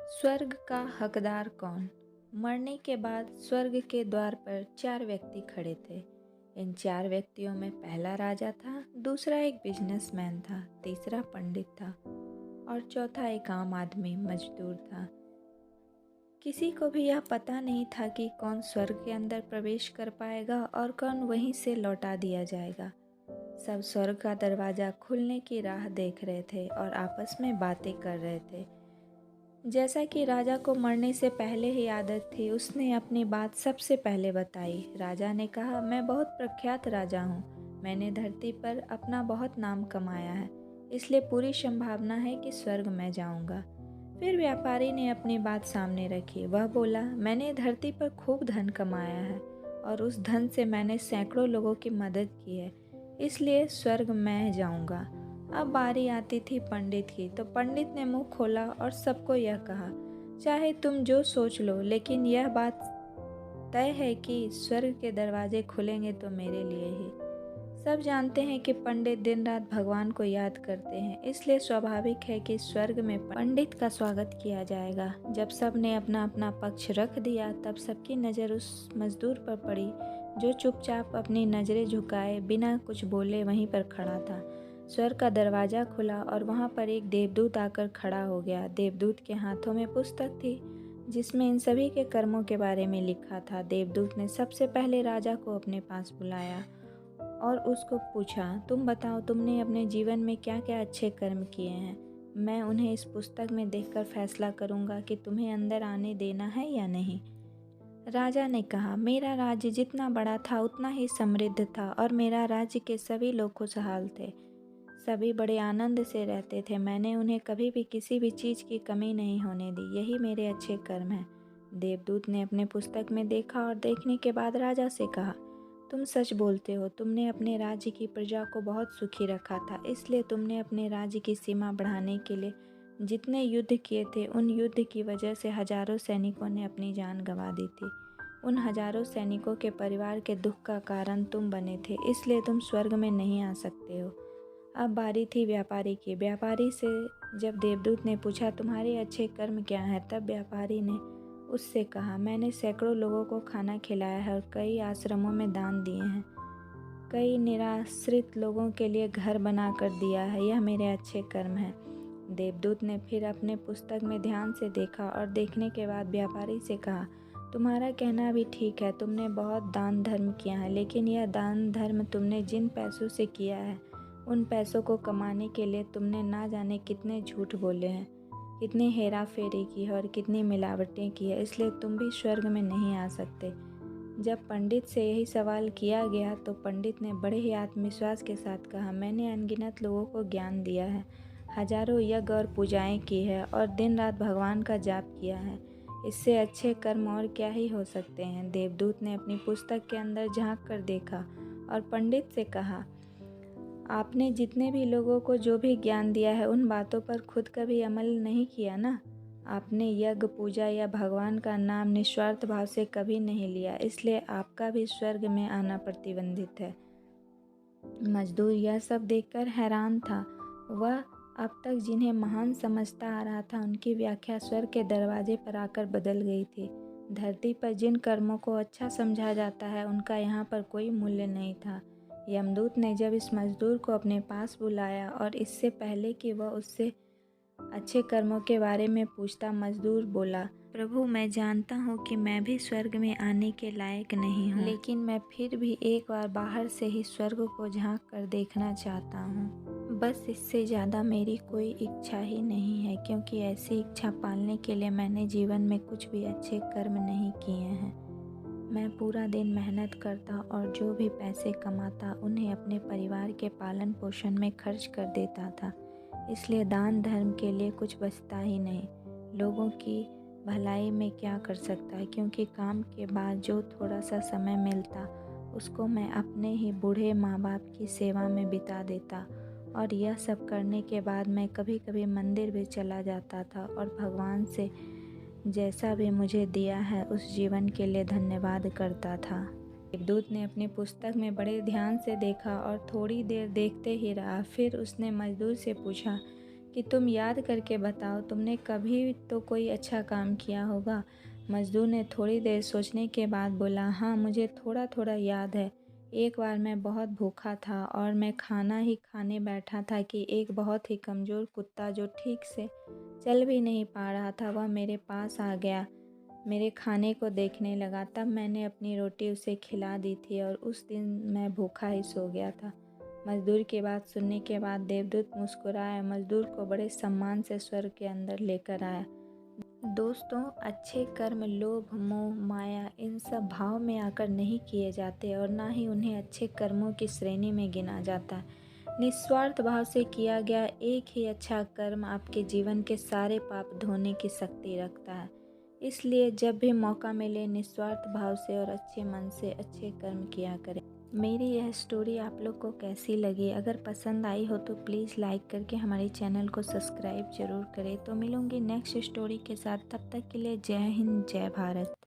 स्वर्ग का हकदार कौन? मरने के बाद स्वर्ग के द्वार पर 4 व्यक्ति खड़े थे। इन 4 व्यक्तियों में पहला राजा था, दूसरा एक बिजनेसमैन था, तीसरा पंडित था और चौथा एक आम आदमी मजदूर था। किसी को भी यह पता नहीं था कि कौन स्वर्ग के अंदर प्रवेश कर पाएगा और कौन वहीं से लौटा दिया जाएगा। सब स्वर्ग का दरवाज़ा खुलने की राह देख रहे थे और आपस में बातें कर रहे थे। जैसा कि राजा को मरने से पहले ही आदत थी, उसने अपनी बात सबसे पहले बताई। राजा ने कहा, मैं बहुत प्रख्यात राजा हूँ। मैंने धरती पर अपना बहुत नाम कमाया है, इसलिए पूरी संभावना है कि स्वर्ग में जाऊँगा। फिर व्यापारी ने अपनी बात सामने रखी। वह बोला, मैंने धरती पर खूब धन कमाया है और उस धन से मैंने सैकड़ों लोगों की मदद की है, इसलिए स्वर्ग में जाऊँगा। अब बारी आती थी पंडित की, तो पंडित ने मुंह खोला और सबको यह कहा, चाहे तुम जो सोच लो, लेकिन यह बात तय है कि स्वर्ग के दरवाजे खुलेंगे तो मेरे लिए ही। सब जानते हैं कि पंडित दिन रात भगवान को याद करते हैं, इसलिए स्वाभाविक है कि स्वर्ग में पंडित का स्वागत किया जाएगा। जब सब ने अपना अपना पक्ष रख दिया, तब सबकी नज़र उस मजदूर पर पड़ी जो चुपचाप अपनी नज़रें झुकाए बिना कुछ बोले वहीं पर खड़ा था। स्वर्ग का दरवाज़ा खुला और वहाँ पर एक देवदूत आकर खड़ा हो गया। देवदूत के हाथों में पुस्तक थी जिसमें इन सभी के कर्मों के बारे में लिखा था। देवदूत ने सबसे पहले राजा को अपने पास बुलाया और उसको पूछा, तुम बताओ, तुमने अपने जीवन में क्या क्या अच्छे कर्म किए हैं? मैं उन्हें इस पुस्तक में देखकर फैसला करूँगा कि तुम्हें अंदर आने देना है या नहीं। राजा ने कहा, मेरा राज्य जितना बड़ा था उतना ही समृद्ध था और मेरा राज्य के सभी लोग खुशहाल थे। सभी बड़े आनंद से रहते थे। मैंने उन्हें कभी भी किसी भी चीज़ की कमी नहीं होने दी। यही मेरे अच्छे कर्म हैं। देवदूत ने अपने पुस्तक में देखा और देखने के बाद राजा से कहा, तुम सच बोलते हो। तुमने अपने राज्य की प्रजा को बहुत सुखी रखा था, इसलिए तुमने अपने राज्य की सीमा बढ़ाने के लिए जितने युद्ध किए थे, उन युद्ध की वजह से हजारों सैनिकों ने अपनी जान गंवा दी थी। उन हजारों सैनिकों के परिवार के दुख का कारण तुम बने थे, इसलिए तुम स्वर्ग में नहीं आ सकते हो। अब बारी थी व्यापारी की। व्यापारी से जब देवदूत ने पूछा, तुम्हारे अच्छे कर्म क्या हैं, तब व्यापारी ने उससे कहा, मैंने सैकड़ों लोगों को खाना खिलाया है और कई आश्रमों में दान दिए हैं। कई निराश्रित लोगों के लिए घर बना कर दिया है। यह मेरे अच्छे कर्म हैं। देवदूत ने फिर अपने पुस्तक में ध्यान से देखा और देखने के बाद व्यापारी से कहा, तुम्हारा कहना भी ठीक है। तुमने बहुत दान धर्म किया है, लेकिन यह दान धर्म तुमने जिन पैसों से किया है, उन पैसों को कमाने के लिए तुमने ना जाने कितने झूठ बोले हैं, कितनी हेरा फेरी की है और कितनी मिलावटें की है, इसलिए तुम भी स्वर्ग में नहीं आ सकते। जब पंडित से यही सवाल किया गया तो पंडित ने बड़े ही आत्मविश्वास के साथ कहा, मैंने अनगिनत लोगों को ज्ञान दिया है, हजारों यज्ञ और पूजाएं की है और दिन रात भगवान का जाप किया है। इससे अच्छे कर्म और क्या ही हो सकते हैं। देवदूत ने अपनी पुस्तक के अंदर झांक कर देखा और पंडित से कहा, आपने जितने भी लोगों को जो भी ज्ञान दिया है, उन बातों पर खुद कभी अमल नहीं किया ना। आपने यज्ञ पूजा या भगवान का नाम निस्वार्थ भाव से कभी नहीं लिया, इसलिए आपका भी स्वर्ग में आना प्रतिबंधित है। मजदूर यह सब देखकर हैरान था। वह अब तक जिन्हें महान समझता आ रहा था, उनकी व्याख्या स्वर्ग के दरवाजे पर आकर बदल गई थी। धरती पर जिन कर्मों को अच्छा समझा जाता है, उनका यहाँ पर कोई मूल्य नहीं था। यमदूत ने जब इस मजदूर को अपने पास बुलाया और इससे पहले कि वह उससे अच्छे कर्मों के बारे में पूछता, मजदूर बोला, प्रभु, मैं जानता हूँ कि मैं भी स्वर्ग में आने के लायक नहीं हूँ, लेकिन मैं फिर भी एक बार बाहर से ही स्वर्ग को झांक कर देखना चाहता हूँ। बस इससे ज़्यादा मेरी कोई इच्छा ही नहीं है, क्योंकि ऐसी इच्छा पालने के लिए मैंने जीवन में कुछ भी अच्छे कर्म नहीं किए हैं। मैं पूरा दिन मेहनत करता और जो भी पैसे कमाता उन्हें अपने परिवार के पालन पोषण में खर्च कर देता था, इसलिए दान धर्म के लिए कुछ बचता ही नहीं। लोगों की भलाई में क्या कर सकता है, क्योंकि काम के बाद जो थोड़ा सा समय मिलता उसको मैं अपने ही बूढ़े माँ बाप की सेवा में बिता देता, और यह सब करने के बाद मैं कभी कभी मंदिर भी चला जाता था और भगवान से जैसा भी मुझे दिया है उस जीवन के लिए धन्यवाद करता था। देवदूत ने अपनी पुस्तक में बड़े ध्यान से देखा और थोड़ी देर देखते ही रहा। फिर उसने मजदूर से पूछा, कि तुम याद करके बताओ, तुमने कभी तो कोई अच्छा काम किया होगा। मज़दूर ने थोड़ी देर सोचने के बाद बोला, हाँ मुझे थोड़ा थोड़ा याद है। एक बार मैं बहुत भूखा था और मैं खाना ही खाने बैठा था कि एक बहुत ही कमज़ोर कुत्ता जो ठीक से चल भी नहीं पा रहा था वह मेरे पास आ गया, मेरे खाने को देखने लगा। तब मैंने अपनी रोटी उसे खिला दी थी और उस दिन मैं भूखा ही सो गया था। मज़दूर की बात सुनने के बाद देवदूत मुस्कुराया, मज़दूर को बड़े सम्मान से स्वर्ग के अंदर लेकर आया। दोस्तों, अच्छे कर्म लोभ मोह माया इन सब भाव में आकर नहीं किए जाते और ना ही उन्हें अच्छे कर्मों की श्रेणी में गिना जाता। निस्वार्थ भाव से किया गया एक ही अच्छा कर्म आपके जीवन के सारे पाप धोने की शक्ति रखता है। इसलिए जब भी मौका मिले निस्वार्थ भाव से और अच्छे मन से अच्छे कर्म किया करें। मेरी यह स्टोरी आप लोग को कैसी लगी? अगर पसंद आई हो तो प्लीज़ लाइक करके हमारे चैनल को सब्सक्राइब ज़रूर करें। तो मिलूँगी नेक्स्ट स्टोरी के साथ, तब तक के लिए जय हिंद जय भारत।